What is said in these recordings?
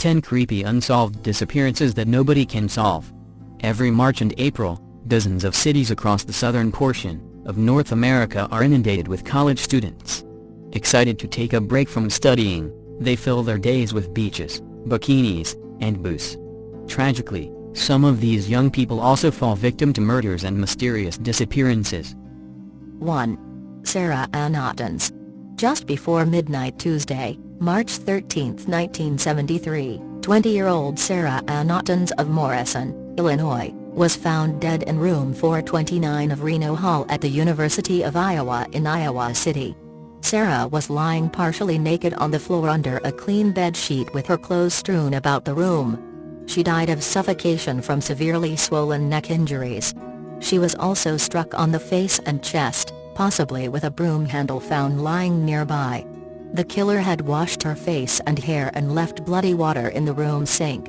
10 creepy unsolved disappearances that nobody can solve. Every March and April, dozens of cities across the southern portion of North America are inundated with college students. Excited to take a break from studying, they fill their days with beaches, bikinis, and booze. Tragically, some of these young people also fall victim to murders and mysterious disappearances. 1. Sara Anat. Just before midnight Tuesday, March 13, 1973, 20-year-old Sara Anat of Morrison, Illinois, was found dead in room 429 of Reno Hall at the University of Iowa in Iowa City. Sara was lying partially naked on the floor under a clean bed sheet with her clothes strewn about the room. She died of suffocation from severely swollen neck injuries. She was also struck on the face and chest, possibly with a broom handle found lying nearby. The killer had washed her face and hair and left bloody water in the room sink.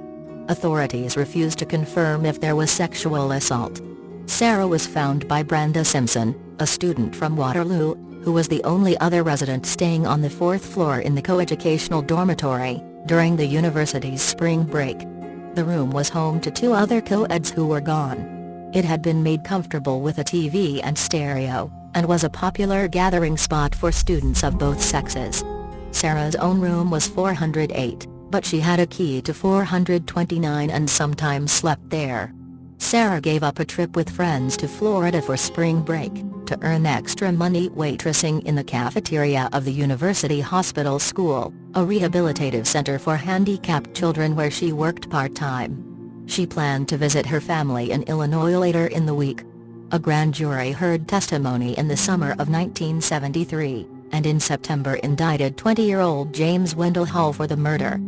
Authorities refused to confirm if there was sexual assault. Sara was found by Brenda Simpson, a student from Waterloo, who was the only other resident staying on the fourth floor in the coeducational dormitory, during the university's spring break. The room was home to 2 other co-eds who were gone. It had been made comfortable with a TV and stereo, and was a popular gathering spot for students of both sexes. Sara's own room was 408, but she had a key to 429 and sometimes slept there. Sara gave up a trip with friends to Florida for spring break, to earn extra money waitressing in the cafeteria of the University Hospital School, a rehabilitative center for handicapped children where she worked part-time. She planned to visit her family in Illinois later in the week. A grand jury heard testimony in the summer of 1973, and in September indicted 20-year-old James Wendell Hall for the murder.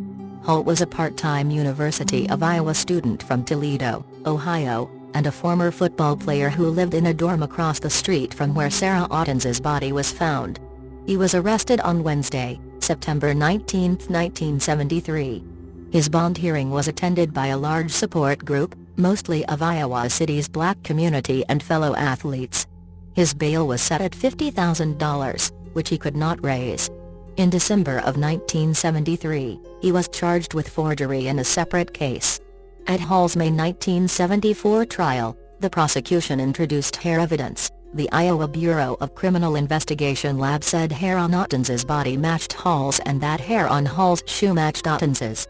Hall was a part-time University of Iowa student from Toledo, Ohio, and a former football player who lived in a dorm across the street from where Sara Anat's body was found. He was arrested on Wednesday, September 19, 1973. His bond hearing was attended by a large support group, mostly of Iowa City's black community and fellow athletes. His bail was set at $50,000, which he could not raise. In December of 1973, he was charged with forgery in a separate case. At Hall's May 1974 trial, the prosecution introduced hair evidence. The Iowa Bureau of Criminal Investigation lab said hair on Anat's body matched Hall's and that hair on Hall's shoe matched Anat's.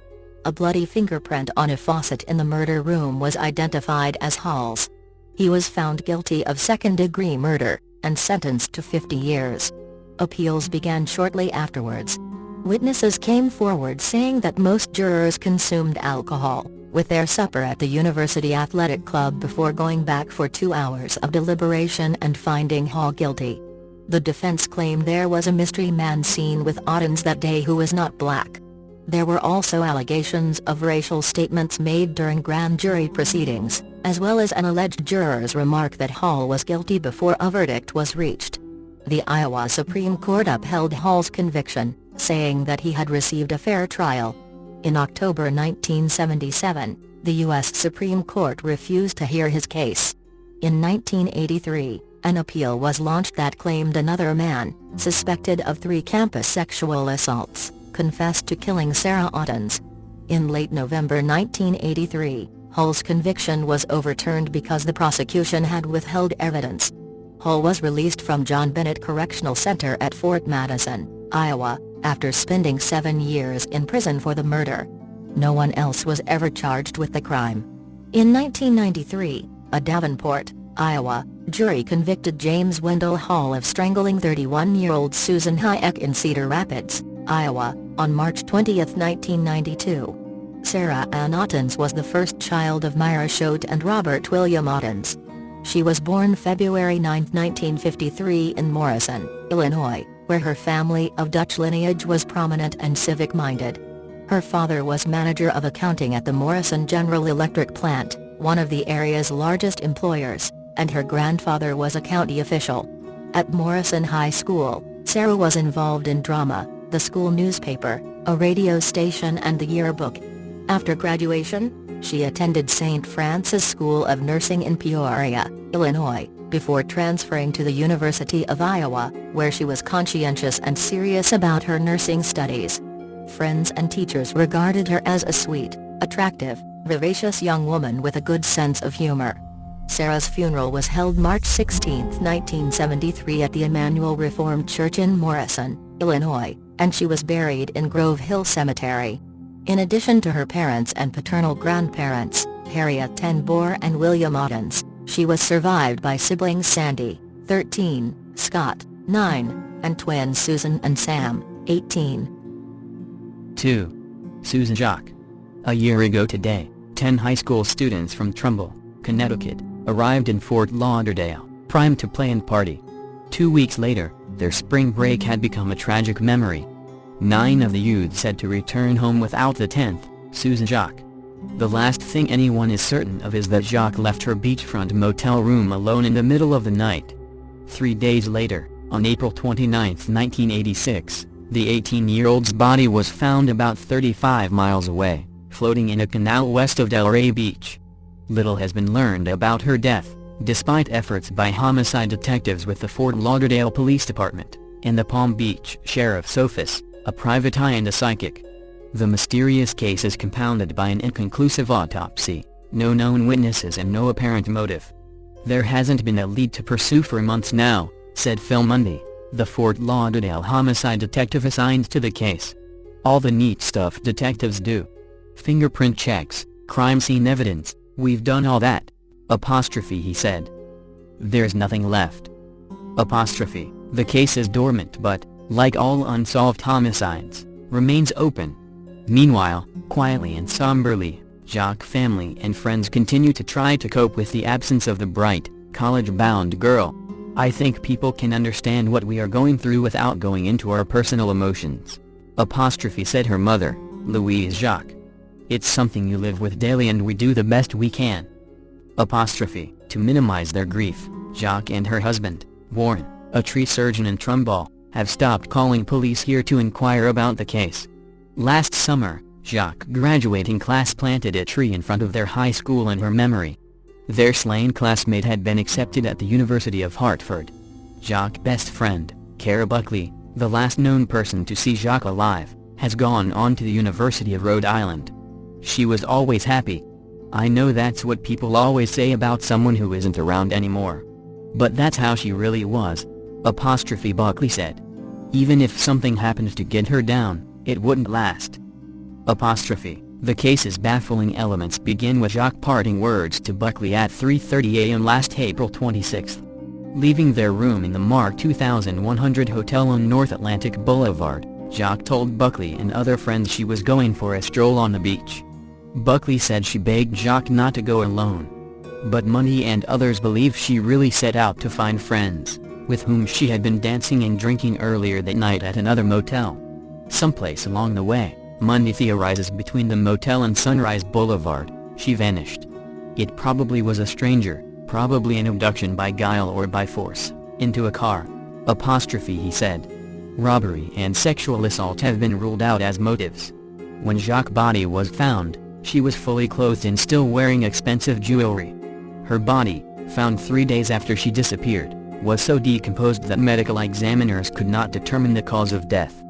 A bloody fingerprint on a faucet in the murder room was identified as Hall's. He was found guilty of second-degree murder, and sentenced to 50 years. Appeals began shortly afterwards. Witnesses came forward saying that most jurors consumed alcohol with their supper at the University Athletic Club before going back for 2 hours of deliberation and finding Hall guilty. The defense claimed there was a mystery man seen with Anat that day who was not black. There were also allegations of racial statements made during grand jury proceedings, as well as an alleged juror's remark that Hall was guilty before a verdict was reached. The Iowa Supreme Court upheld Hall's conviction, saying that he had received a fair trial. In October 1977, the U.S. Supreme Court refused to hear his case. In 1983, an appeal was launched that claimed another man, suspected of 3 campus sexual assaults, confessed to killing Sara Anat. In late November 1983, Hall's conviction was overturned because the prosecution had withheld evidence. Hall was released from John Bennett Correctional Center at Fort Madison, Iowa, after spending 7 years in prison for the murder. No one else was ever charged with the crime. In 1993, a Davenport, Iowa, jury convicted James Wendell Hall of strangling 31-year-old Susan Hayek in Cedar Rapids, Iowa, on March 20, 1992. Sara Anat was the first child of Myra Choate and Robert William Anat. She was born February 9, 1953 in Morrison, Illinois, where her family of Dutch lineage was prominent and civic-minded. Her father was manager of accounting at the Morrison General Electric plant, one of the area's largest employers, and her grandfather was a county official. At Morrison High School, Sara was involved in drama, the school newspaper, a radio station and the yearbook. After graduation, she attended St. Francis School of Nursing in Peoria, Illinois, before transferring to the University of Iowa, where she was conscientious and serious about her nursing studies. friends and teachers regarded her as a sweet, attractive, vivacious young woman with a good sense of humor. Sara's funeral was held March 16, 1973 at the Emmanuel Reformed Church in Morrison, Illinois, and she was buried in Grove Hill Cemetery. In addition to her parents and paternal grandparents, Harriet ten Boer and William Ottens, she was survived by siblings Sandy, 13, Scott, 9, and twins Susan and Sam, 18. 2. Susan Jacques. A year ago today, 10 high school students from Trumbull, Connecticut, arrived in Fort Lauderdale, primed to play and party. 2 weeks later, their spring break had become a tragic memory. 9 of the youths said to return home without the 10th, Susan Jacques. The last thing anyone is certain of is that Jacques left her beachfront motel room alone in the middle of the night. 3 days later, on April 29, 1986, the 18-year-old's body was found about 35 miles away, floating in a canal west of Delray Beach. Little has been learned about her death, despite efforts by homicide detectives with the Fort Lauderdale Police Department, and the Palm Beach Sheriff's Office, a private eye and a psychic. The mysterious case is compounded by an inconclusive autopsy, no known witnesses and no apparent motive. There hasn't been a lead to pursue for months now, said Phil Mundy, the Fort Lauderdale homicide detective assigned to the case. All the neat stuff detectives do. Fingerprint checks, crime scene evidence, we've done all that. He said. There's nothing left. The case is dormant but, like all unsolved homicides, remains open. Meanwhile, quietly and somberly, Jacques' family and friends continue to try to cope with the absence of the bright, college-bound girl. I think people can understand what we are going through without going into our personal emotions. Said her mother, Louise Jacques. It's something you live with daily and we do the best we can. To minimize their grief, Jacques and her husband, Warren, a tree surgeon in Trumbull, have stopped calling police here to inquire about the case. Last summer, Jacques' graduating class planted a tree in front of their high school in her memory. Their slain classmate had been accepted at the University of Hartford. Jacques' best friend, Cara Buckley, the last known person to see Jacques alive, has gone on to the University of Rhode Island. She was always happy. I know that's what people always say about someone who isn't around anymore. But that's how she really was. Buckley said. Even if something happened to get her down, it wouldn't last. The case's baffling elements begin with Jacques parting words to Buckley at 3:30 a.m. last April 26. Leaving their room in the Mark 2100 Hotel on North Atlantic Boulevard, Jacques told Buckley and other friends she was going for a stroll on the beach. Buckley said she begged Jacques not to go alone. But Mundy and others believe she really set out to find friends, with whom she had been dancing and drinking earlier that night at another motel. Someplace along the way, Mundy theorizes between the motel and Sunrise Boulevard, she vanished. It probably was a stranger, probably an abduction by guile or by force, into a car. He said. Robbery and sexual assault have been ruled out as motives. When Jacques' body was found, she was fully clothed and still wearing expensive jewelry. Her body, found 3 days after she disappeared, was so decomposed that medical examiners could not determine the cause of death.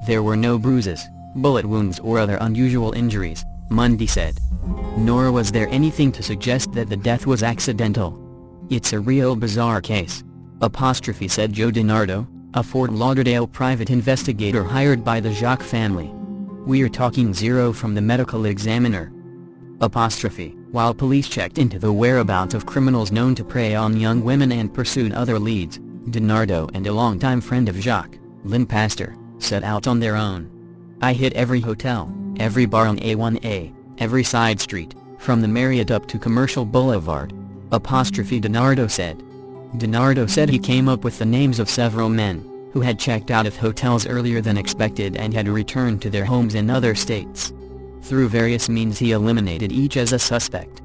There were no bruises, bullet wounds or other unusual injuries, Mundy said. Nor was there anything to suggest that the death was accidental. It's a real bizarre case. Said Joe DiNardo, a Fort Lauderdale private investigator hired by the Jacques family. We're talking zero from the medical examiner. While police checked into the whereabouts of criminals known to prey on young women and pursued other leads, DiNardo and a longtime friend of Jacques, Lynn Pastor, set out on their own. I hit every hotel, every bar on A1A, every side street, from the Marriott up to Commercial Boulevard. DiNardo said. DiNardo said he came up with the names of several men, who had checked out of hotels earlier than expected and had returned to their homes in other states. Through various means he eliminated each as a suspect.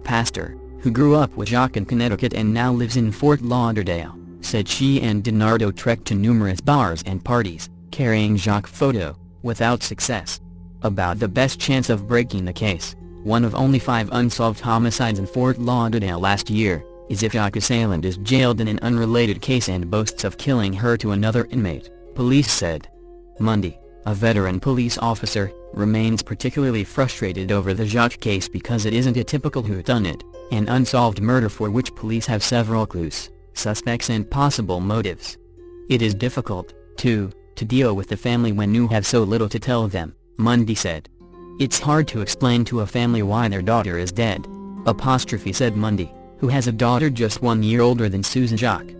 Pastor, who grew up with Jacques in Connecticut and now lives in Fort Lauderdale, said she and DiNardo trekked to numerous bars and parties, carrying Jacques' photo, without success. About the best chance of breaking the case, one of only 5 unsolved homicides in Fort Lauderdale last year, is if Jacques' assailant is jailed in an unrelated case and boasts of killing her to another inmate, police said. Mundy, a veteran police officer, remains particularly frustrated over the Jacques case because it isn't a typical whodunit, an unsolved murder for which police have several clues, suspects and possible motives. It is difficult, too, to deal with the family when you have so little to tell them, Mundy said. It's hard to explain to a family why their daughter is dead, said Mundy, who has a daughter just 1 year older than Susan Jacques.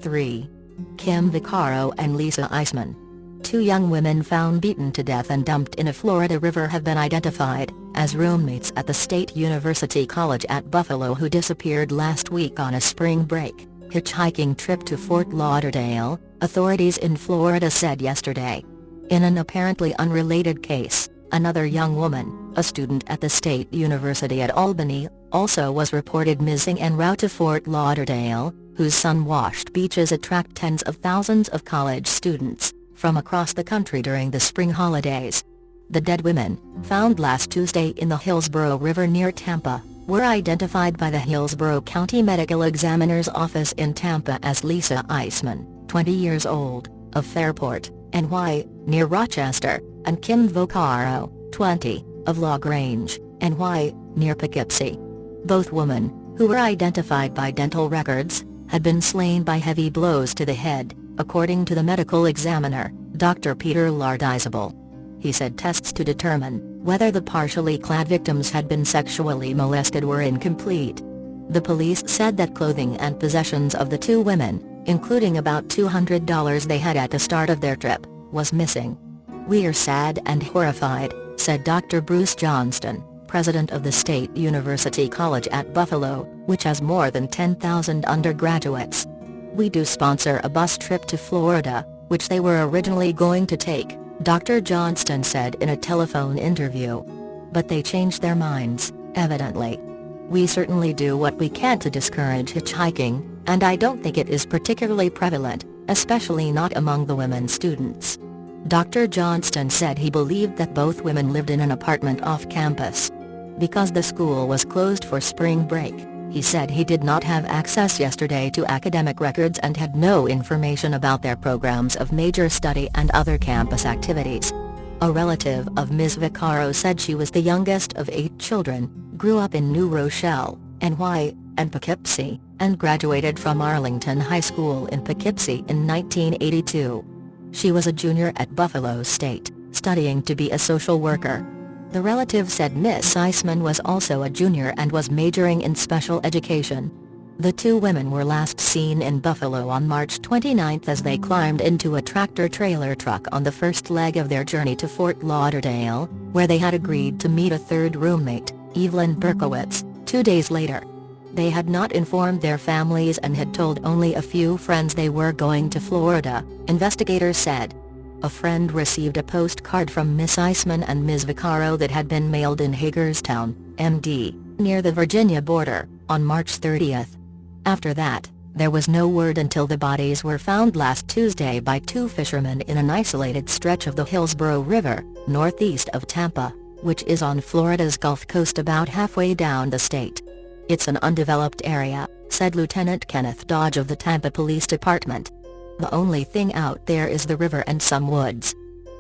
3. Kim Vaccaro and Lisa Eisman. 2 young women found beaten to death and dumped in a Florida river have been identified as roommates at the State University College at Buffalo who disappeared last week on a spring break hitchhiking trip to Fort Lauderdale, authorities in Florida said yesterday. In an apparently unrelated case, another young woman, a student at the State University at Albany, also was reported missing en route to Fort Lauderdale, whose sun-washed beaches attract tens of thousands of college students from across the country during the spring holidays. The dead women, found last Tuesday in the Hillsborough River near Tampa, were identified by the Hillsborough County Medical Examiner's Office in Tampa as Lisa Eisman, 20 years old, of Fairport, NY, near Rochester, and Kim Vaccaro, 20, of LaGrange, NY, near Poughkeepsie. Both women, who were identified by dental records, had been slain by heavy blows to the head, according to the medical examiner, Dr. Peter Lardizabal. He said tests to determine whether the partially clad victims had been sexually molested were incomplete. The police said that clothing and possessions of the 2 women, including about $200 they had at the start of their trip, was missing. "We're sad and horrified," said Dr. Bruce Johnston, president of the State University College at Buffalo, which has more than 10,000 undergraduates. "We do sponsor a bus trip to Florida, which they were originally going to take," Dr. Johnston said in a telephone interview. "But they changed their minds, evidently. We certainly do what we can to discourage hitchhiking, and I don't think it is particularly prevalent, especially not among the women students." Dr. Johnston said he believed that both women lived in an apartment off campus. Because the school was closed for spring break, he said he did not have access yesterday to academic records and had no information about their programs of major study and other campus activities. A relative of Ms. Vaccaro said she was the youngest of 8 children, grew up in New Rochelle, NY, and Poughkeepsie, and graduated from Arlington High School in Poughkeepsie in 1982. She was a junior at Buffalo State, studying to be a social worker. The relative said Miss Eisman was also a junior and was majoring in special education. The 2 women were last seen in Buffalo on March 29 as they climbed into a tractor-trailer truck on the first leg of their journey to Fort Lauderdale, where they had agreed to meet a 3rd roommate, Evelyn Berkowitz, 2 days later. They had not informed their families and had told only a few friends they were going to Florida, investigators said. A friend received a postcard from Miss Eisman and Ms. Vaccaro that had been mailed in Hagerstown, MD, near the Virginia border, on March 30. After that, there was no word until the bodies were found last Tuesday by 2 fishermen in an isolated stretch of the Hillsborough River, northeast of Tampa, which is on Florida's Gulf Coast about halfway down the state. "It's an undeveloped area," said Lieutenant Kenneth Dodge of the Tampa Police Department. "The only thing out there is the river and some woods."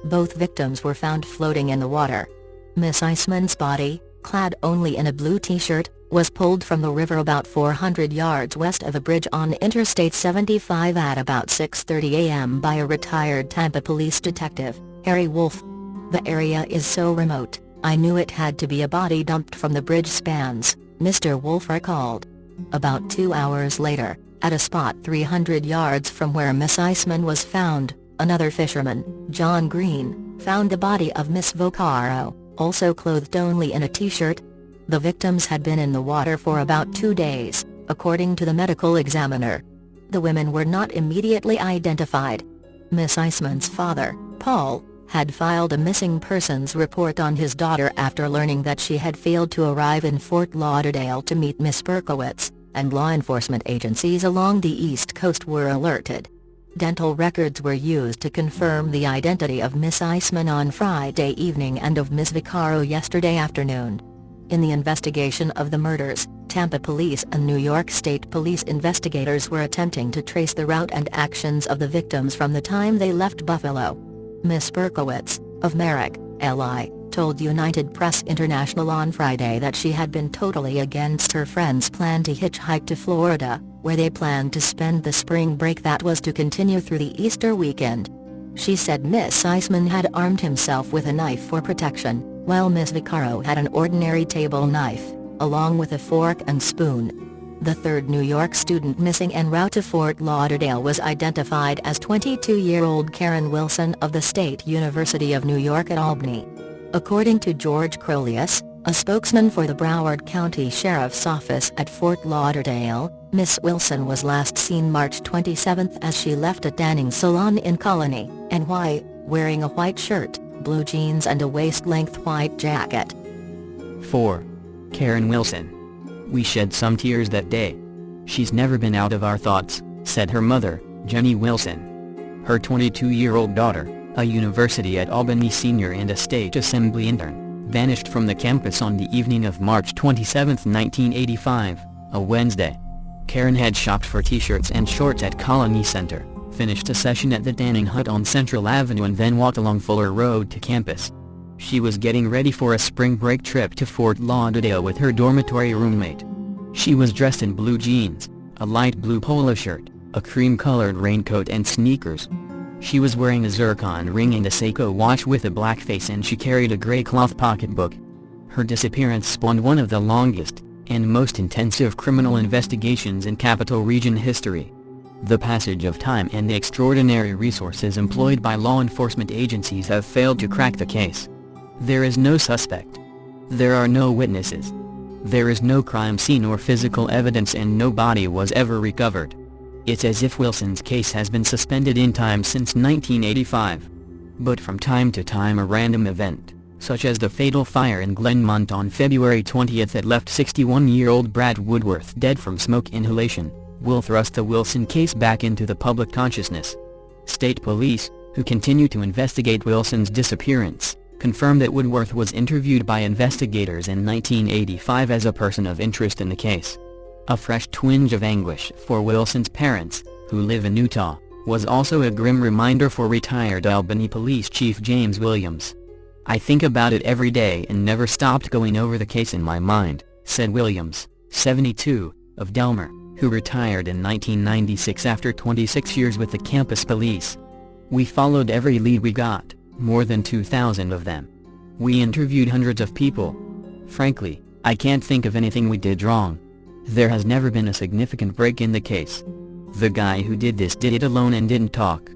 Both victims were found floating in the water. Miss Eisman's body, clad only in a blue t-shirt, was pulled from the river about 400 yards west of a bridge on Interstate 75 at about 6:30 a.m. by a retired Tampa police detective, Harry Wolf. "The area is so remote, I knew it had to be a body dumped from the bridge spans," Mr. Wolf recalled. About 2 hours later, at a spot 300 yards from where Miss Eisman was found, another fisherman, John Green, found the body of Miss Vaccaro, also clothed only in a t-shirt. The victims had been in the water for about 2 days, according to the medical examiner. The women were not immediately identified. Miss Eisman's father, Paul, had filed a missing persons report on his daughter after learning that she had failed to arrive in Fort Lauderdale to meet Miss Berkowitz, and law enforcement agencies along the East Coast were alerted. Dental records were used to confirm the identity of Miss Eisman on Friday evening and of Miss Vaccaro yesterday afternoon. In the investigation of the murders, Tampa Police and New York State Police investigators were attempting to trace the route and actions of the victims from the time they left Buffalo. Miss Berkowitz, of Merrick, LI, told United Press International on Friday that she had been totally against her friend's plan to hitchhike to Florida, where they planned to spend the spring break that was to continue through the Easter weekend. She said Miss Eisman had armed himself with a knife for protection, while Miss Vaccaro had an ordinary table knife, along with a fork and spoon. The third New York student missing en route to Fort Lauderdale was identified as 22-year-old Karen Wilson of the State University of New York at Albany. According to George Crolius, a spokesman for the Broward County Sheriff's Office at Fort Lauderdale, Miss Wilson was last seen March 27 as she left a tanning salon in Colony, NY, wearing a white shirt, blue jeans and a waist-length white jacket. 4. Karen Wilson. We shed some tears that day. She's never been out of our thoughts, said her mother, Jenny Wilson. Her 22-year-old daughter, a University at Albany senior and a State Assembly intern, vanished from the campus on the evening of March 27, 1985, a Wednesday. Karen had shopped for t-shirts and shorts at Colony Center, finished a session at the tanning hut on Central Avenue and then walked along Fuller Road to campus. She was getting ready for a spring break trip to Fort Lauderdale with her dormitory roommate. She was dressed in blue jeans, a light blue polo shirt, a cream-colored raincoat and sneakers. She was wearing a zircon ring and a Seiko watch with a black face, and she carried a gray cloth pocketbook. Her disappearance spawned one of the longest and most intensive criminal investigations in Capital Region history. The passage of time and the extraordinary resources employed by law enforcement agencies have failed to crack the case. There is no suspect. There are no witnesses. There is no crime scene or physical evidence, and no body was ever recovered. It's as if Wilson's case has been suspended in time since 1985. But from time to time a random event, such as the fatal fire in Glenmont on February 20 that left 61-year-old Brad Woodworth dead from smoke inhalation, will thrust the Wilson case back into the public consciousness. State police, who continue to investigate Wilson's disappearance, confirmed that Woodworth was interviewed by investigators in 1985 as a person of interest in the case. A fresh twinge of anguish for Wilson's parents, who live in Utah, was also a grim reminder for retired Albany Police Chief James Williams. I think about it every day and never stopped going over the case in my mind, said Williams, 72, of Delmer, who retired in 1996 after 26 years with the campus police. We followed every lead we got. More than 2,000 of them. We interviewed hundreds of people. Frankly, I can't think of anything we did wrong. There has never been a significant break in the case. The guy who did this did it alone and didn't talk.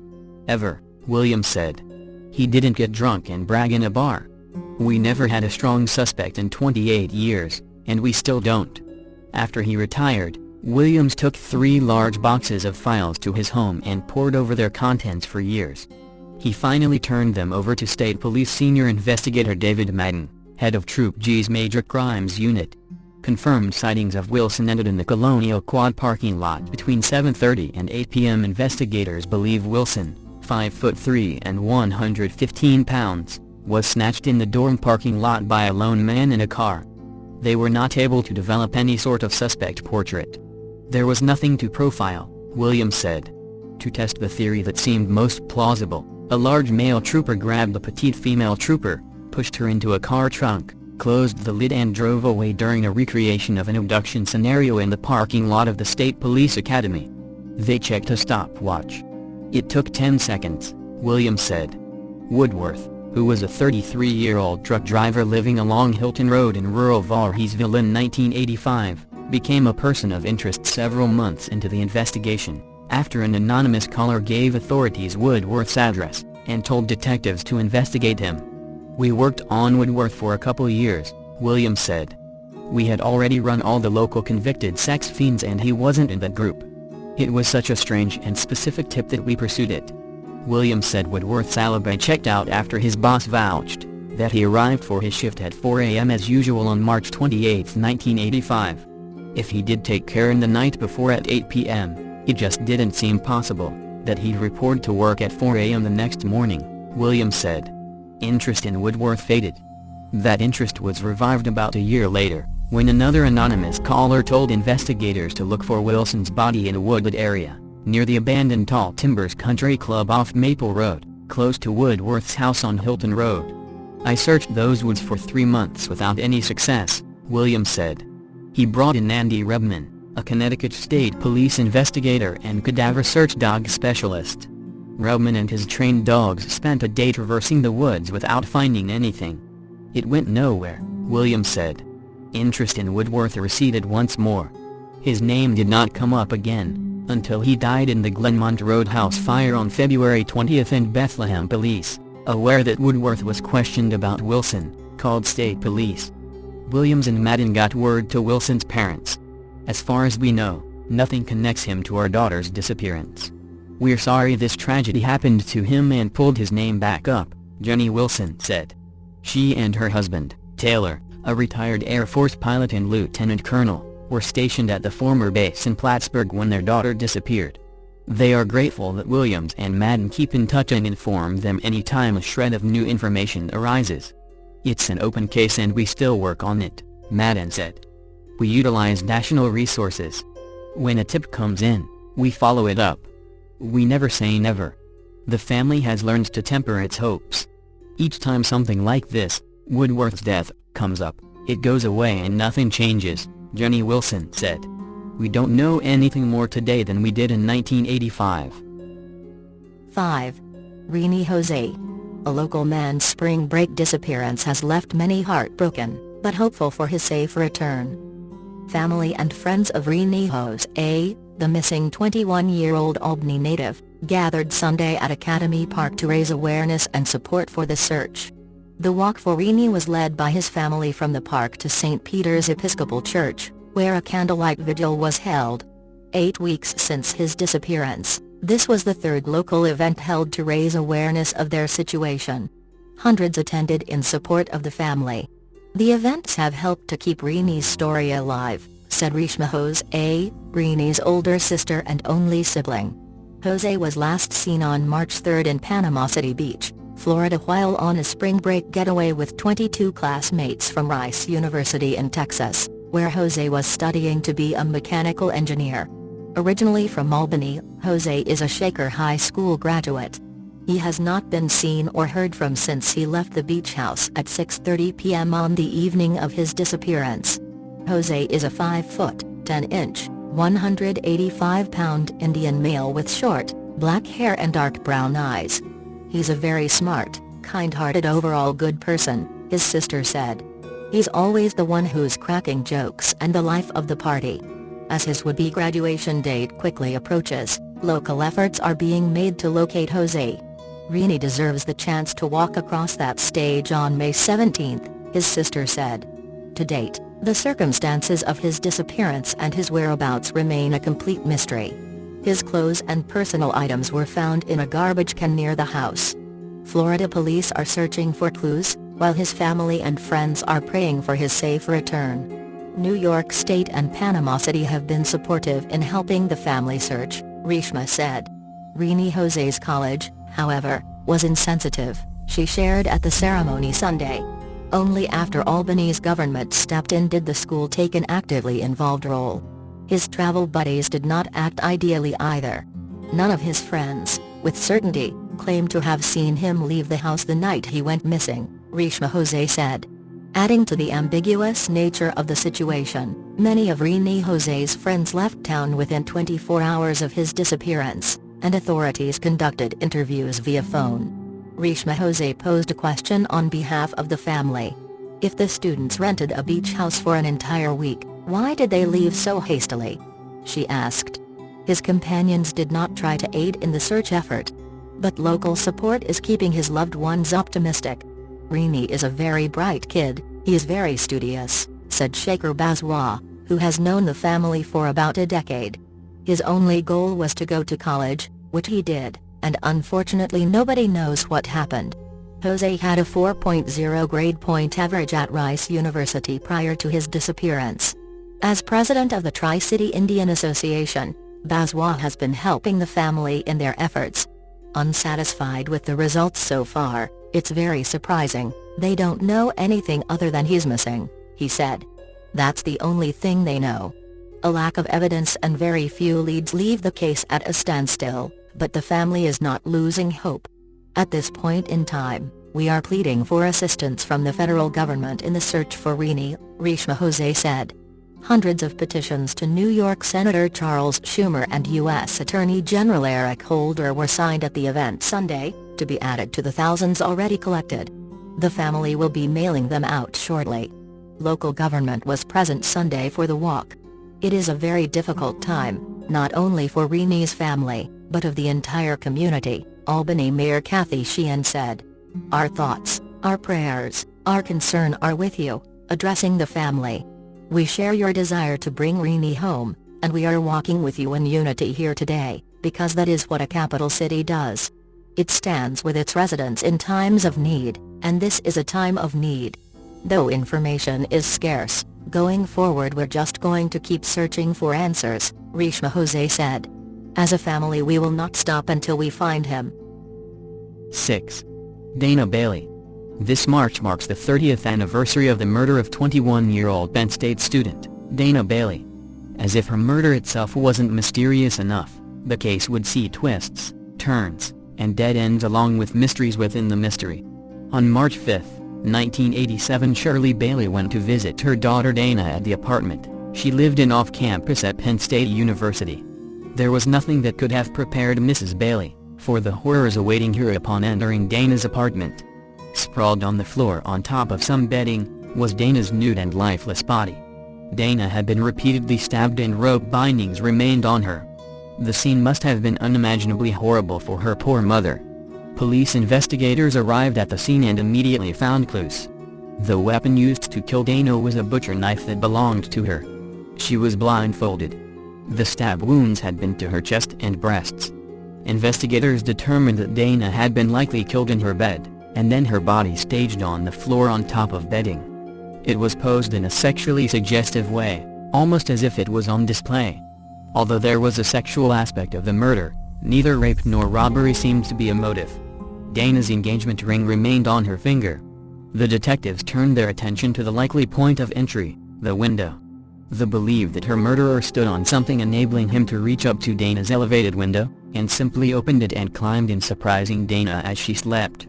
Ever, Williams said. He didn't get drunk and brag in a bar. We never had a strong suspect in 28 years, and we still don't. After he retired, Williams took 3 large boxes of files to his home and pored over their contents for years. He finally turned them over to State Police Senior Investigator David Madden, head of Troop G's Major Crimes Unit. Confirmed sightings of Wilson ended in the Colonial Quad parking lot between 7:30 and 8 p.m. Investigators believe Wilson, 5'3" and 115 pounds, was snatched in the dorm parking lot by a lone man in a car. They were not able to develop any sort of suspect portrait. There was nothing to profile, Williams said. To test the theory that seemed most plausible, a large male trooper grabbed a petite female trooper, pushed her into a car trunk, closed the lid and drove away during a recreation of an abduction scenario in the parking lot of the State Police Academy. They checked a stopwatch. It took 10 seconds, Williams said. Woodworth, who was a 33-year-old truck driver living along Hilton Road in rural Voorheesville in 1985, became a person of interest several months into the investigation, after an anonymous caller gave authorities Woodworth's address, and told detectives to investigate him. We worked on Woodworth for a couple years, Williams said. We had already run all the local convicted sex fiends and he wasn't in that group. It was such a strange and specific tip that we pursued it. Williams said Woodworth's alibi checked out after his boss vouched that he arrived for his shift at 4 a.m. as usual on March 28, 1985. If he did take Karen the night before at 8 p.m., it just didn't seem possible that he'd report to work at 4 a.m. the next morning, Williams said. Interest in Woodworth faded. That interest was revived about a year later, when another anonymous caller told investigators to look for Wilson's body in a wooded area, near the abandoned Tall Timbers Country Club off Maple Road. close to Woodworth's house on Hilton Road. "I searched those woods for 3 months without any success," Williams said. He brought in Andy Rebman, a Connecticut State Police investigator and cadaver search dog specialist. Rebman and his trained dogs spent a day traversing the woods without finding anything. "It went nowhere," Williams said. Interest in Woodworth receded once more. His name did not come up again, until he died in the Glenmont Roadhouse fire on February 20, and Bethlehem police, aware that Woodworth was questioned about Wilson, called state police. Williams and Madden got word to Wilson's parents. "As far as we know, nothing connects him to our daughter's disappearance. We're sorry this tragedy happened to him and pulled his name back up," Jenny Wilson said. She and her husband, Taylor, a retired Air Force pilot and lieutenant colonel, were stationed at the former base in Plattsburgh when their daughter disappeared. They are grateful that Williams and Madden keep in touch and inform them anytime a shred of new information arises. "It's an open case and we still work on it," Madden said. "We utilize national resources. When a tip comes in, we follow it up. We never say never." The family has learned to temper its hopes. "Each time something like this, Woodworth's death, comes up, it goes away and nothing changes," Jenny Wilson said. "We don't know anything more today than we did in 1985. 5. Rini Jose. A local man's spring break disappearance has left many heartbroken, but hopeful for his safe return. Family and friends of Rini Jose, the missing 21-year-old Albany native, gathered Sunday at Academy Park to raise awareness and support for the search. The walk for Rini was led by his family from the park to St. Peter's Episcopal Church, where a candlelight vigil was held. 8 weeks since his disappearance, this was the third local event held to raise awareness of their situation. Hundreds attended in support of the family. "The events have helped to keep Rini's story alive," said Rini Jose, Rini's older sister and only sibling. Jose was last seen on March 3 in Panama City Beach, Florida while on a spring break getaway with 22 classmates from Rice University in Texas, where Jose was studying to be a mechanical engineer. Originally from Albany, Jose is a Shaker High School graduate. He has not been seen or heard from since he left the beach house at 6:30 p.m. on the evening of his disappearance. Jose is a 5 foot, 10 inch, 185-pound Indian male with short, black hair and dark brown eyes. "He's a very smart, kind-hearted overall good person," his sister said. "He's always the one who's cracking jokes and the life of the party." As his would-be graduation date quickly approaches, local efforts are being made to locate Jose. "Rini deserves the chance to walk across that stage on May 17, his sister said. To date, the circumstances of his disappearance and his whereabouts remain a complete mystery. His clothes and personal items were found in a garbage can near the house. Florida police are searching for clues, while his family and friends are praying for his safe return. New York State and Panama City have been supportive in helping the family search, Rishma said. Rini Jose's college, however, was insensitive, she shared at the ceremony Sunday. Only after Albany's government stepped in did the school take an actively involved role. His travel buddies did not act ideally either. None of his friends, with certainty, claimed to have seen him leave the house the night he went missing, Rini Jose said. Adding to the ambiguous nature of the situation, many of Rini Jose's friends left town within 24 hours of his disappearance, and authorities conducted interviews via phone. Rini Jose posed a question on behalf of the family. If the students rented a beach house for an entire week, why did they leave so hastily? She asked. His companions did not try to aid in the search effort. But local support is keeping his loved ones optimistic. Rini is a very bright kid, he is very studious, said Shaker Bazwa, who has known the family for about a decade. His only goal was to go to college, which he did, and unfortunately nobody knows what happened. Jose had a 4.0 grade point average at Rice University prior to his disappearance. As president of the Tri-City Indian Association, Bazwa has been helping the family in their efforts. Unsatisfied with the results so far, it's very surprising, they don't know anything other than he's missing, he said. That's the only thing they know. A lack of evidence and very few leads leave the case at a standstill, but the family is not losing hope. At this point in time, we are pleading for assistance from the federal government in the search for Rini, Jose said. Hundreds of petitions to New York Senator Charles Schumer and U.S. Attorney General Eric Holder were signed at the event Sunday, to be added to the thousands already collected. The family will be mailing them out shortly. Local government was present Sunday for the walk. It is a very difficult time, not only for Rini's family, but of the entire community, Albany Mayor Kathy Sheehan said. Our thoughts, our prayers, our concern are with you, addressing the family. We share your desire to bring Rini home, and we are walking with you in unity here today, because that is what a capital city does. It stands with its residents in times of need, and this is a time of need. Though information is scarce, going forward we're just going to keep searching for answers, Jose said. As a family we will not stop until we find him. 6. Dana Bailey. This March marks the 30th anniversary of the murder of 21-year-old Penn State student, Dana Bailey. As if her murder itself wasn't mysterious enough, the case would see twists, turns, and dead ends along with mysteries within the mystery. On March 5, 1987, Shirley Bailey went to visit her daughter Dana at the apartment she lived in off campus at Penn State University. There was nothing that could have prepared Mrs. Bailey for the horrors awaiting her upon entering Dana's apartment. Sprawled on the floor on top of some bedding, was Dana's nude and lifeless body. Dana had been repeatedly stabbed and rope bindings remained on her. The scene must have been unimaginably horrible for her poor mother. Police investigators arrived at the scene and immediately found clues. The weapon used to kill Dana was a butcher knife that belonged to her. She was blindfolded. The stab wounds had been to her chest and breasts. Investigators determined that Dana had been likely killed in her bed, and then her body staged on the floor on top of bedding. It was posed in a sexually suggestive way, almost as if it was on display. Although there was a sexual aspect of the murder, neither rape nor robbery seemed to be a motive. Dana's engagement ring remained on her finger. The detectives turned their attention to the likely point of entry, the window. They believed that her murderer stood on something enabling him to reach up to Dana's elevated window, and simply opened it and climbed in, surprising Dana as she slept.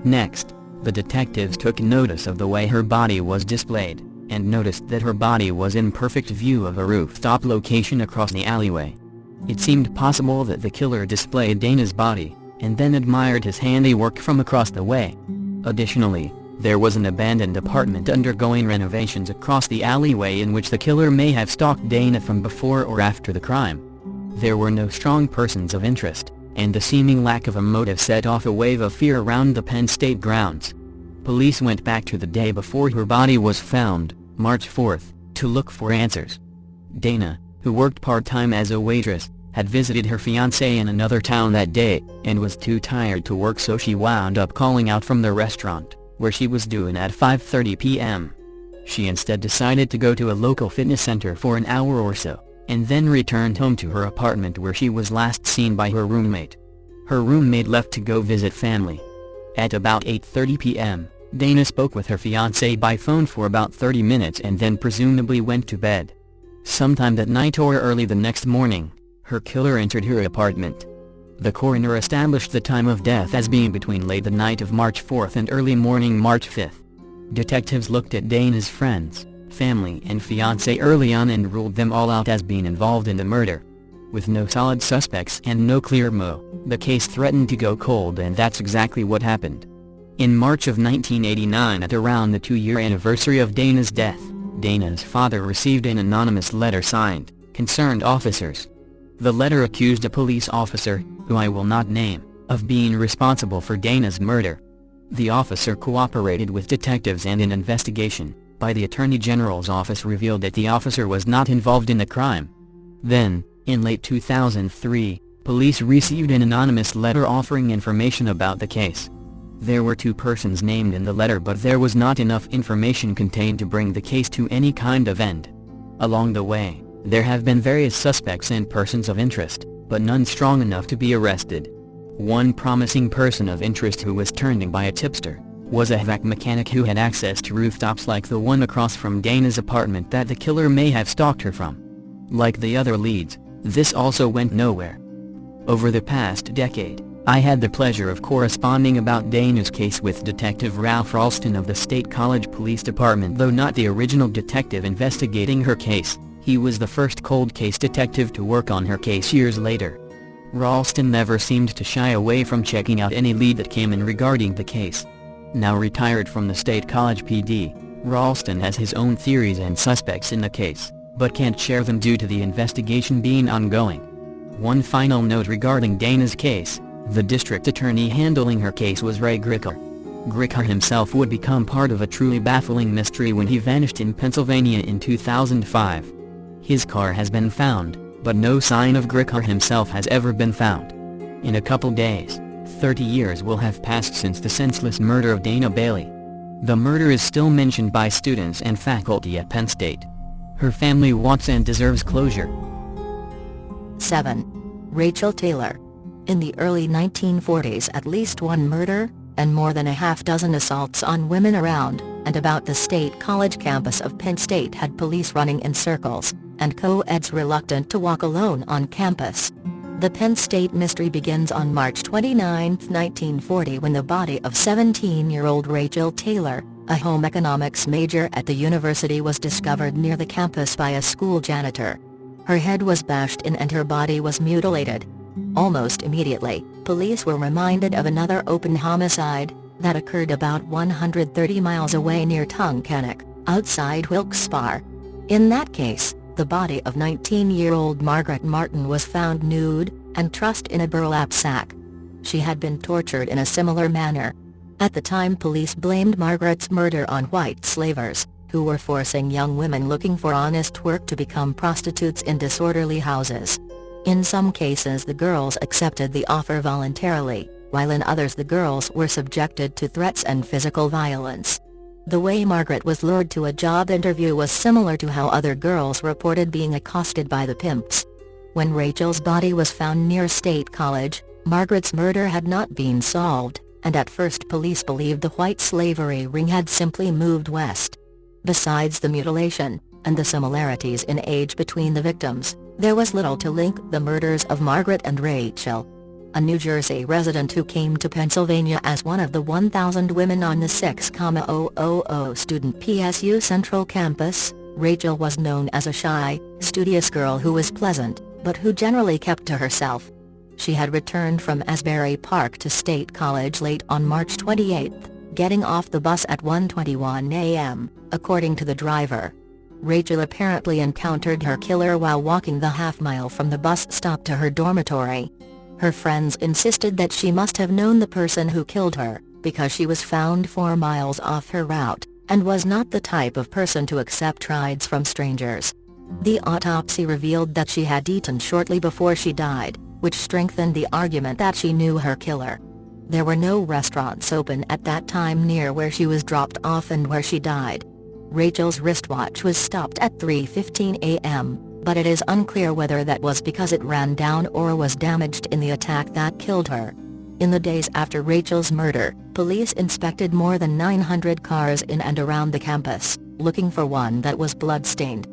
Next, the detectives took notice of the way her body was displayed, and noticed that her body was in perfect view of a rooftop location across the alleyway. It seemed possible that the killer displayed Dana's body, and then admired his handiwork from across the way. Additionally, there was an abandoned apartment undergoing renovations across the alleyway in which the killer may have stalked Dana from before or after the crime. There were no strong persons of interest, and the seeming lack of a motive set off a wave of fear around the Penn State grounds. Police went back to the day before her body was found, March 4, to look for answers. Dana, who worked part-time as a waitress, had visited her fiancé in another town that day, and was too tired to work, so she wound up calling out from the restaurant, where she was due in at 5:30 p.m. She instead decided to go to a local fitness center for an hour or so, and then returned home to her apartment where she was last seen by her roommate. Her roommate left to go visit family. At about 8:30 p.m., Dana spoke with her fiancé by phone for about 30 minutes and then presumably went to bed. Sometime that night or early the next morning, her killer entered her apartment. The coroner established the time of death as being between late the night of March 4 and early morning March 5. Detectives looked at Dana's friends, family and fiancé early on and ruled them all out as being involved in the murder. With no solid suspects and no clear mo, the case threatened to go cold, and that's exactly what happened. In March of 1989, at around the 2-year anniversary of Dana's death, Dana's father received an anonymous letter signed, "Concerned Officers." The letter accused a police officer, who I will not name, of being responsible for Dana's murder. The officer cooperated with detectives, and an investigation by the Attorney General's office revealed that the officer was not involved in the crime. Then, in late 2003, police received an anonymous letter offering information about the case. There were 2 persons named in the letter, but there was not enough information contained to bring the case to any kind of end. Along the way, there have been various suspects and persons of interest, but none strong enough to be arrested. One promising person of interest who was turned in by a tipster was a HVAC mechanic who had access to rooftops like the one across from Dana's apartment that the killer may have stalked her from. Like the other leads, this also went nowhere. Over the past decade, I had the pleasure of corresponding about Dana's case with Detective Ralph Ralston of the State College Police Department. Though not the original detective investigating her case, he was the first cold case detective to work on her case years later. Ralston never seemed to shy away from checking out any lead that came in regarding the case. Now retired from the State College PD, Ralston has his own theories and suspects in the case, but can't share them due to the investigation being ongoing. One final note regarding Dana's case: the district attorney handling her case was Ray Gricker. Gricker himself would become part of a truly baffling mystery when he vanished in Pennsylvania in 2005. His car has been found, but no sign of Gricker himself has ever been found. In a couple days, 30 years will have passed since the senseless murder of Dana Bailey. The murder is still mentioned by students and faculty at Penn State. Her family wants and deserves closure. 7. Rachel Taylor. In the early 1940s, at least one murder, and more than a half-dozen assaults on women around and about the State College campus of Penn State had police running in circles, and co-eds reluctant to walk alone on campus. The Penn State mystery begins on March 29, 1940, when the body of 17-year-old Rachel Taylor, a home economics major at the university, was discovered near the campus by a school janitor. Her head was bashed in and her body was mutilated. Almost immediately, police were reminded of another open homicide that occurred about 130 miles away near Tunkhannock, outside Wilkes-Barre. In that case, the body of 19-year-old Margaret Martin was found nude and trussed in a burlap sack. She had been tortured in a similar manner. At the time, police blamed Margaret's murder on white slavers, who were forcing young women looking for honest work to become prostitutes in disorderly houses. In some cases the girls accepted the offer voluntarily, while in others the girls were subjected to threats and physical violence. The way Margaret was lured to a job interview was similar to how other girls reported being accosted by the pimps. When Rachel's body was found near State College, Margaret's murder had not been solved, and at first police believed the white slavery ring had simply moved west. Besides the mutilation, and the similarities in age between the victims, there was little to link the murders of Margaret and Rachel. A New Jersey resident who came to Pennsylvania as one of the 1,000 women on the 6,000 student PSU Central Campus, Rachel was known as a shy, studious girl who was pleasant, but who generally kept to herself. She had returned from Asbury Park to State College late on March 28, getting off the bus at 1:21 a.m., according to the driver. Rachel apparently encountered her killer while walking the half-mile from the bus stop to her dormitory. Her friends insisted that she must have known the person who killed her, because she was found 4 miles off her route, and was not the type of person to accept rides from strangers. The autopsy revealed that she had eaten shortly before she died, which strengthened the argument that she knew her killer. There were no restaurants open at that time near where she was dropped off and where she died. Rachel's wristwatch was stopped at 3:15 a.m., but it is unclear whether that was because it ran down or was damaged in the attack that killed her. In the days after Rachel's murder, police inspected more than 900 cars in and around the campus, looking for one that was blood-stained.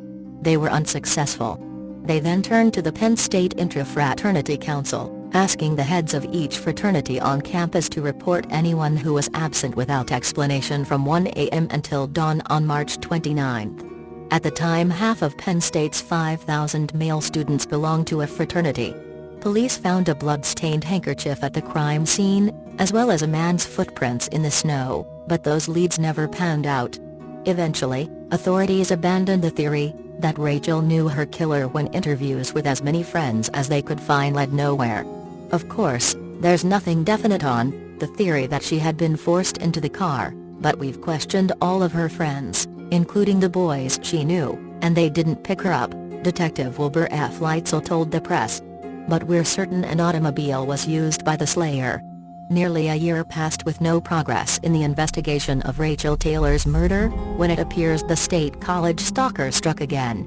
They were unsuccessful. They then turned to the Penn State Intra-Fraternity Council, asking the heads of each fraternity on campus to report anyone who was absent without explanation from 1 a.m. until dawn on March 29. At the time, half of Penn State's 5,000 male students belonged to a fraternity. Police found a blood-stained handkerchief at the crime scene, as well as a man's footprints in the snow, but those leads never panned out. Eventually, authorities abandoned the theory that Rachel knew her killer when interviews with as many friends as they could find led nowhere. Of course, there's nothing definite on the theory that she had been forced into the car, but we've questioned all of her friends, including the boys she knew, and they didn't pick her up, Detective Wilbur F. Leitzel told the press. But we're certain an automobile was used by the slayer. Nearly a year passed with no progress in the investigation of Rachel Taylor's murder, when it appears the State College stalker struck again.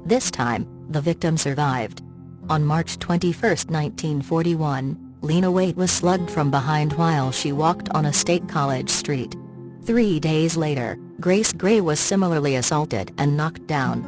This time, the victim survived. On March 21, 1941, Lena Waite was slugged from behind while she walked on a State College street. 3 days later, Grace Gray was similarly assaulted and knocked down.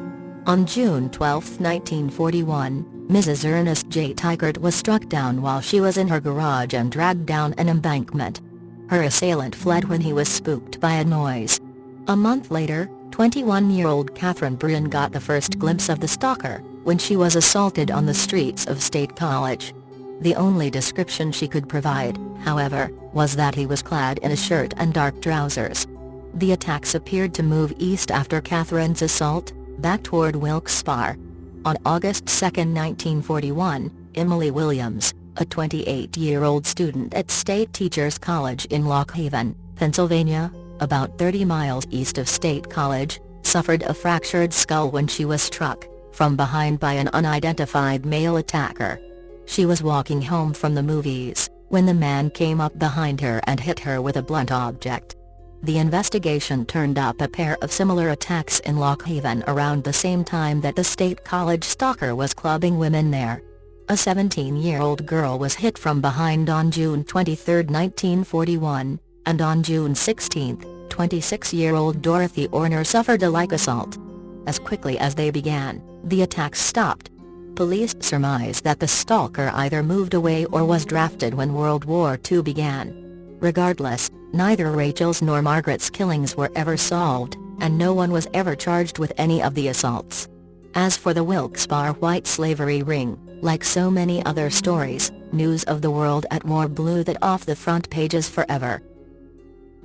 On June 12, 1941, Mrs. Ernest J. Teichert was struck down while she was in her garage and dragged down an embankment. Her assailant fled when he was spooked by a noise. A month later, 21-year-old Catherine Bryan got the first glimpse of the stalker, when she was assaulted on the streets of State College. The only description she could provide, however, was that he was clad in a shirt and dark trousers. The attacks appeared to move east after Catherine's assault, back toward Wilkes-Barre. On August 2, 1941, Emily Williams, a 28-year-old student at State Teachers College in Lock Haven, Pennsylvania, about 30 miles east of State College, suffered a fractured skull when she was struck from behind by an unidentified male attacker. She was walking home from the movies when the man came up behind her and hit her with a blunt object. The investigation turned up a pair of similar attacks in Lock Haven around the same time that the State College stalker was clubbing women there. A 17-year-old girl was hit from behind on June 23, 1941, and on June 16, 26-year-old Dorothy Orner suffered a like assault. As quickly as they began, the attacks stopped. Police surmise that the stalker either moved away or was drafted when World War II began. Regardless, neither Rachel's nor Margaret's killings were ever solved, and no one was ever charged with any of the assaults. As for the Wilkes-Barre white slavery ring, like so many other stories, news of the world at war blew that off the front pages forever.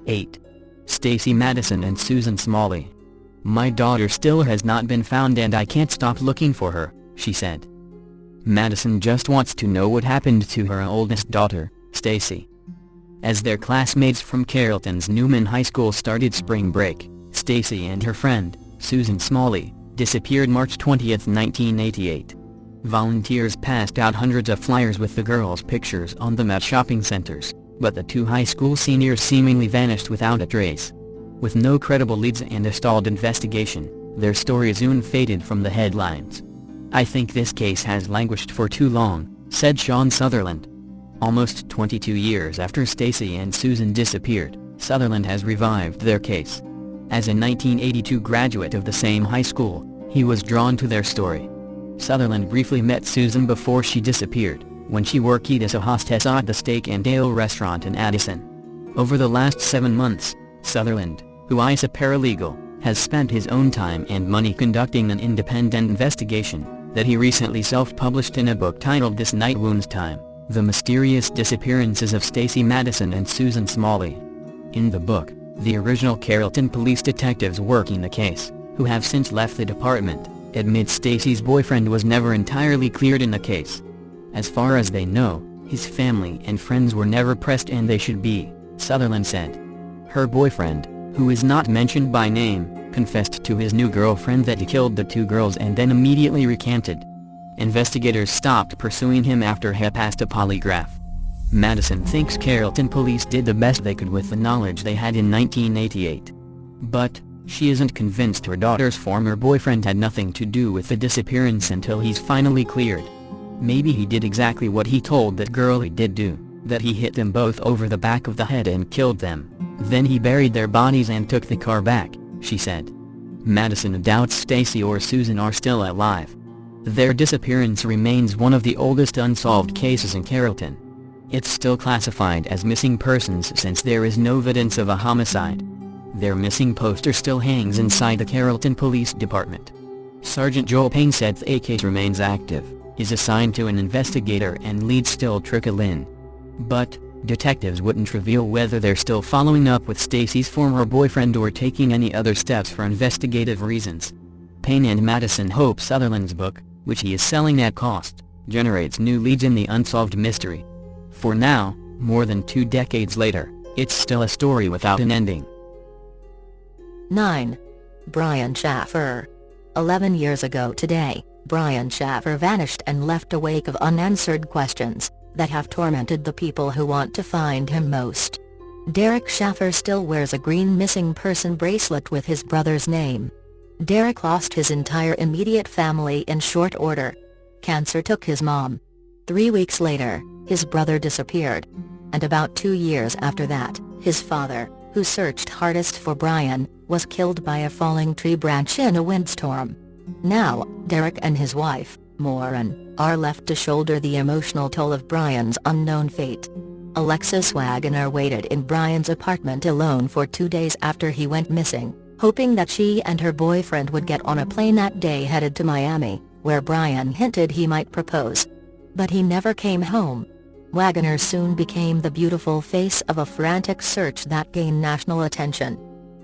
8. Stacey Madison and Susan Smalley. My daughter still has not been found and I can't stop looking for her, she said. Madison just wants to know what happened to her oldest daughter, Stacey. As their classmates from Carrollton's Newman High School started spring break, Stacey and her friend, Susan Smalley, disappeared March 20, 1988. Volunteers passed out hundreds of flyers with the girls' pictures on them at shopping centers, but the two high school seniors seemingly vanished without a trace. With no credible leads and a stalled investigation, their story soon faded from the headlines. I think this case has languished for too long, said Sean Sutherland. Almost 22 years after Stacey and Susan disappeared, Sutherland has revived their case. As a 1982 graduate of the same high school, he was drawn to their story. Sutherland briefly met Susan before she disappeared, when she worked as a hostess at the Steak and Ale restaurant in Madison. Over the last 7 months, Sutherland, who is a paralegal, has spent his own time and money conducting an independent investigation that he recently self-published in a book titled This Night Wounds Time: The Mysterious Disappearances of Stacey Madison and Susan Smalley. In the book, the original Carrollton police detectives working the case, who have since left the department, admit Stacey's boyfriend was never entirely cleared in the case. As far as they know, his family and friends were never pressed and they should be, Sutherland said. Her boyfriend, who is not mentioned by name, confessed to his new girlfriend that he killed the two girls and then immediately recanted. Investigators stopped pursuing him after he passed a polygraph. Madison thinks Carrollton police did the best they could with the knowledge they had in 1988. But she isn't convinced her daughter's former boyfriend had nothing to do with the disappearance until he's finally cleared. Maybe he did exactly what he told that girl he did do, that he hit them both over the back of the head and killed them. Then he buried their bodies and took the car back, she said. Madison doubts Stacey or Susan are still alive. Their disappearance remains one of the oldest unsolved cases in Carrollton. It's still classified as missing persons since there is no evidence of a homicide. Their missing poster still hangs inside the Carrollton Police Department. Sergeant Joel Payne said the case remains active, is assigned to an investigator and leads still trickle in. But detectives wouldn't reveal whether they're still following up with Stacey's former boyfriend or taking any other steps for investigative reasons. Payne and Madison hope Sutherland's book, which he is selling at cost, generates new leads in the unsolved mystery. For now, more than 2 decades later, it's still a story without an ending. 9. Brian Shaffer. 11 years ago today, Brian Shaffer vanished and left a wake of unanswered questions that have tormented the people who want to find him most. Derek Shaffer still wears a green missing person bracelet with his brother's name. Derek lost his entire immediate family in short order. Cancer took his mom. 3 weeks later, his brother disappeared. And about 2 years after that, his father, who searched hardest for Brian, was killed by a falling tree branch in a windstorm. Now, Derek and his wife, Morin, are left to shoulder the emotional toll of Brian's unknown fate. Alexis Wagner waited in Brian's apartment alone for 2 days after he went missing, hoping that she and her boyfriend would get on a plane that day headed to Miami, where Brian hinted he might propose. But he never came home. Wagner soon became the beautiful face of a frantic search that gained national attention.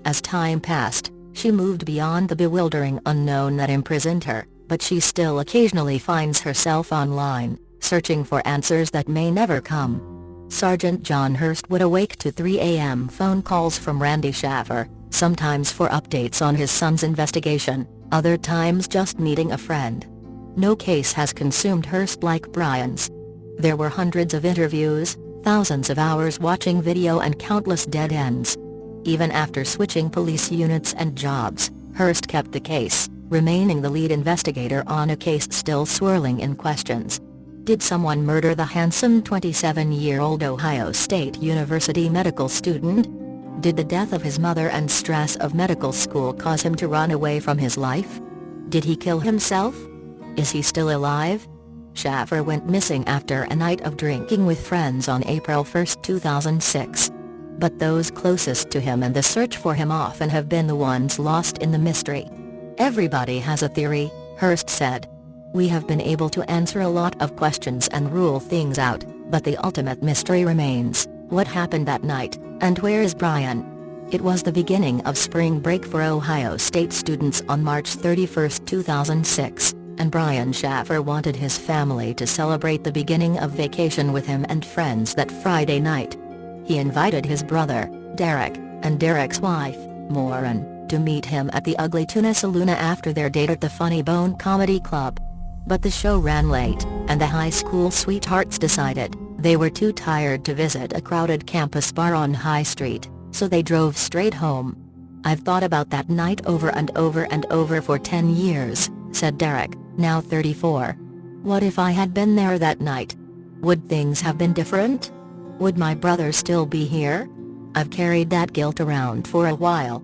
As time passed, she moved beyond the bewildering unknown that imprisoned her, but she still occasionally finds herself online, searching for answers that may never come. Sergeant John Hurst would awake to 3 a.m. phone calls from Randy Schaffer, sometimes for updates on his son's investigation, other times just needing a friend. No case has consumed Hurst like Brian's. There were hundreds of interviews, thousands of hours watching video and countless dead ends. Even after switching police units and jobs, Hurst kept the case, remaining the lead investigator on a case still swirling in questions. Did someone murder the handsome 27-year-old Ohio State University medical student? Did the death of his mother and stress of medical school cause him to run away from his life? Did he kill himself? Is he still alive? Schaffer went missing after a night of drinking with friends on April 1, 2006. But those closest to him and the search for him often have been the ones lost in the mystery. Everybody has a theory, Hurst said. We have been able to answer a lot of questions and rule things out, but the ultimate mystery remains: what happened that night, and where is Brian? It was the beginning of spring break for Ohio State students on March 31, 2006. And Brian Schaffer wanted his family to celebrate the beginning of vacation with him and friends that Friday night. He invited his brother, Derek, and Derek's wife, Morin, to meet him at the Ugly Tuna Saloon after their date at the Funny Bone Comedy Club. But the show ran late, and the high school sweethearts decided they were too tired to visit a crowded campus bar on High Street, so they drove straight home. I've thought about that night over and over and over for 10 years, said Derek, now 34. What if I had been there that night? Would things have been different? Would my brother still be here? I've carried that guilt around for a while.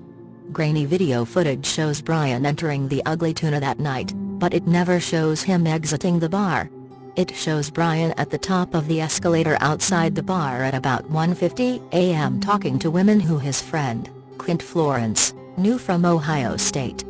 Grainy video footage shows Brian entering the Ugly Tuna that night, but it never shows him exiting the bar. It shows Brian at the top of the escalator outside the bar at about 1:50 a.m. talking to women who his friend, Clint Florence, knew from Ohio State.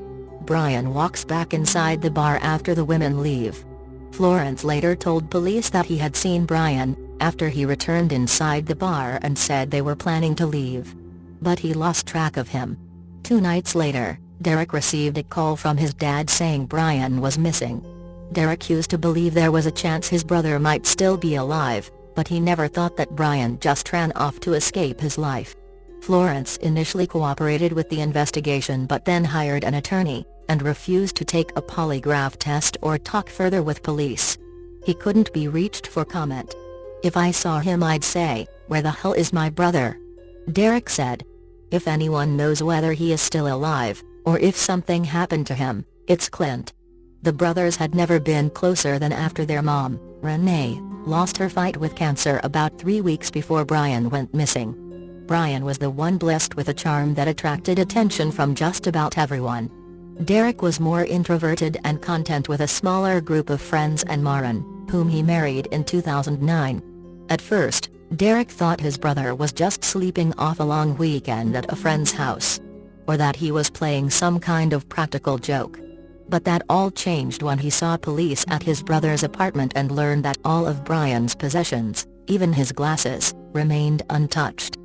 Brian walks back inside the bar after the women leave. Florence later told police that he had seen Brian, after he returned inside the bar and said they were planning to leave. But he lost track of him. 2 nights later, Derek received a call from his dad saying Brian was missing. Derek used to believe there was a chance his brother might still be alive, but he never thought that Brian just ran off to escape his life. Florence initially cooperated with the investigation but then hired an attorney, and refused to take a polygraph test or talk further with police. He couldn't be reached for comment. If I saw him I'd say, "Where the hell is my brother?" Derek said. If anyone knows whether he is still alive, or if something happened to him, it's Clint. The brothers had never been closer than after their mom, Renee, lost her fight with cancer about 3 weeks before Brian went missing. Brian was the one blessed with a charm that attracted attention from just about everyone. Derek was more introverted and content with a smaller group of friends and Morin, whom he married in 2009. At first, Derek thought his brother was just sleeping off a long weekend at a friend's house. Or that he was playing some kind of practical joke. But that all changed when he saw police at his brother's apartment and learned that all of Brian's possessions, even his glasses, remained untouched.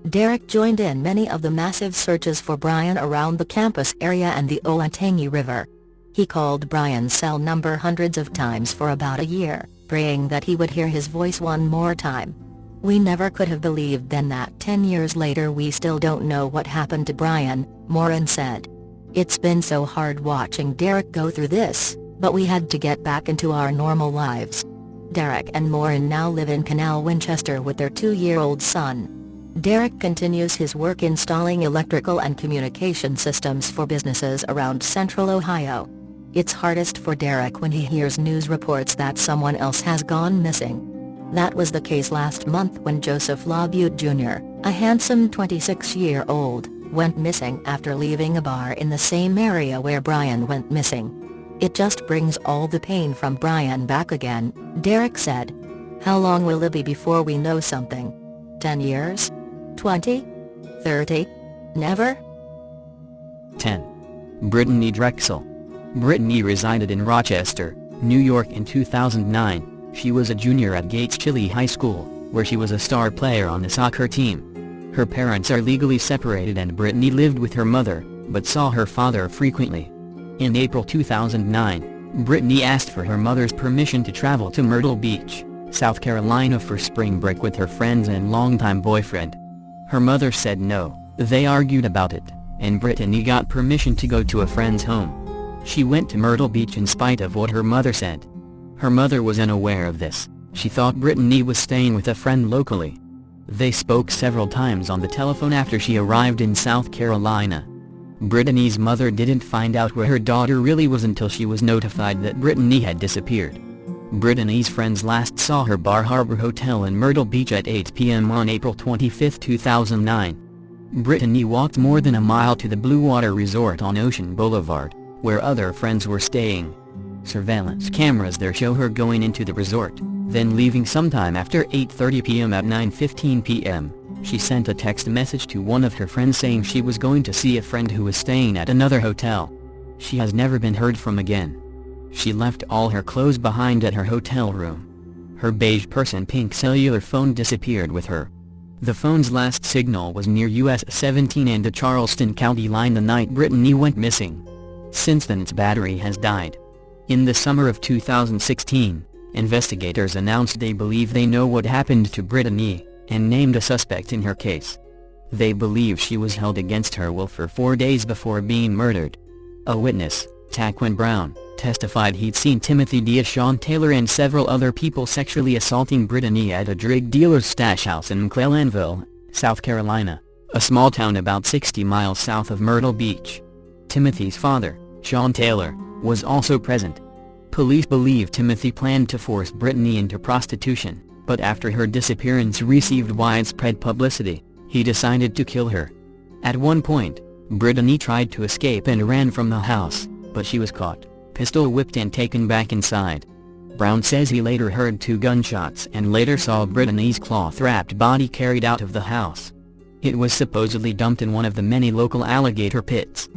Derek joined in many of the massive searches for Brian around the campus area and the Olentangy River. He called Brian's cell number hundreds of times for about a year, praying that he would hear his voice one more time. We never could have believed then that 10 years later we still don't know what happened to Brian, Morin said. It's been so hard watching Derek go through this, but we had to get back into our normal lives. Derek and Morin now live in Canal Winchester with their 2-year-old son. Derek continues his work installing electrical and communication systems for businesses around central Ohio. It's hardest for Derek when he hears news reports that someone else has gone missing. That was the case last month when Joseph LaBute Jr., a handsome 26-year-old, went missing after leaving a bar in the same area where Brian went missing. "It just brings all the pain from Brian back again," Derek said. "How long will it be before we know something? 10 years? 20? 30? Never?" 10. Brittany Drexel. Brittany resided in Rochester, New York in 2009. She was a junior at Gates Chili High School, where she was a star player on the soccer team. Her parents are legally separated and Brittany lived with her mother, but saw her father frequently. In April 2009, Brittany asked for her mother's permission to travel to Myrtle Beach, South Carolina for spring break with her friends and longtime boyfriend. Her mother said no. They argued about it, and Brittany got permission to go to a friend's home. She went to Myrtle Beach in spite of what her mother said. Her mother was unaware of this. She thought Brittany was staying with a friend locally. They spoke several times on the telephone after she arrived in South Carolina. Brittany's mother didn't find out where her daughter really was until she was notified that Brittany had disappeared. Brittany's friends last saw her Bar Harbor Hotel in Myrtle Beach at 8 p.m. on April 25, 2009. Brittany walked more than a mile to the Blue Water Resort on Ocean Boulevard, where other friends were staying. Surveillance cameras there show her going into the resort, then leaving sometime after 8:30 p.m. At 9:15 p.m., she sent a text message to one of her friends saying she was going to see a friend who was staying at another hotel. She has never been heard from again. She left all her clothes behind at her hotel room. Her beige purse and pink cellular phone disappeared with her. The phone's last signal was near US 17 and the Charleston County line the night Brittany went missing. Since then its battery has died. In the summer of 2016, investigators announced they believe they know what happened to Brittany, and named a suspect in her case. They believe she was held against her will for 4 days before being murdered. A witness, Taquan Brown, testified he'd seen Timothy Sean Taylor and several other people sexually assaulting Brittany at a drug dealer's stash house in McClellanville, South Carolina, a small town about 60 miles south of Myrtle Beach. Timothy's father, Sean Taylor, was also present. Police believe Timothy planned to force Brittany into prostitution, but after her disappearance received widespread publicity, he decided to kill her. At one point, Brittany tried to escape and ran from the house, but she was caught, pistol whipped and taken back inside. Brown says he later heard 2 gunshots and later saw Brittany's cloth-wrapped body carried out of the house. It was supposedly dumped in one of the many local alligator pits.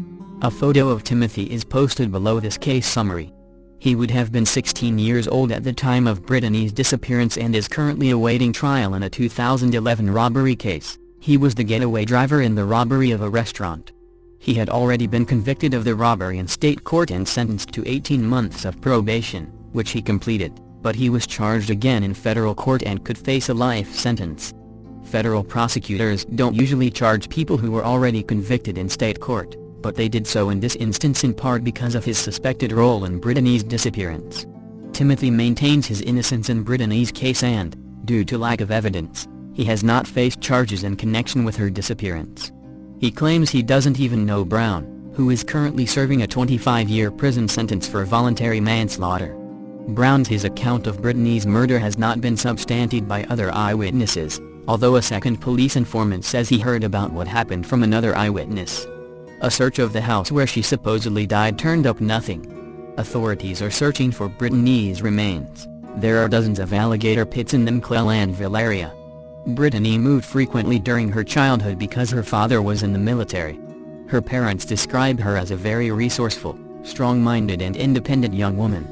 A photo of Timothy is posted below this case summary. He would have been 16 years old at the time of Brittany's disappearance and is currently awaiting trial in a 2011 robbery case. He was the getaway driver in the robbery of a restaurant. He had already been convicted of the robbery in state court and sentenced to 18 months of probation, which he completed, but he was charged again in federal court and could face a life sentence. Federal prosecutors don't usually charge people who were already convicted in state court, but they did so in this instance in part because of his suspected role in Brittany's disappearance. Timothy maintains his innocence in Brittany's case and, due to lack of evidence, he has not faced charges in connection with her disappearance. He claims he doesn't even know Brown, who is currently serving a 25-year prison sentence for voluntary manslaughter. Brown's account of Brittany's murder has not been substantiated by other eyewitnesses, although a second police informant says he heard about what happened from another eyewitness. A search of the house where she supposedly died turned up nothing. Authorities are searching for Brittany's remains. There are dozens of alligator pits in the McClellanville area. Brittany moved frequently during her childhood because her father was in the military. Her parents describe her as a very resourceful, strong-minded and independent young woman.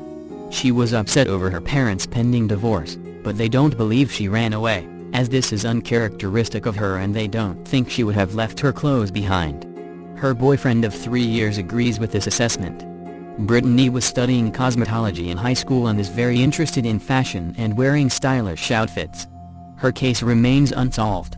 She was upset over her parents' pending divorce, but they don't believe she ran away, as this is uncharacteristic of her and they don't think she would have left her clothes behind. Her boyfriend of 3 years agrees with this assessment. Brittany was studying cosmetology in high school and is very interested in fashion and wearing stylish outfits. Her case remains unsolved.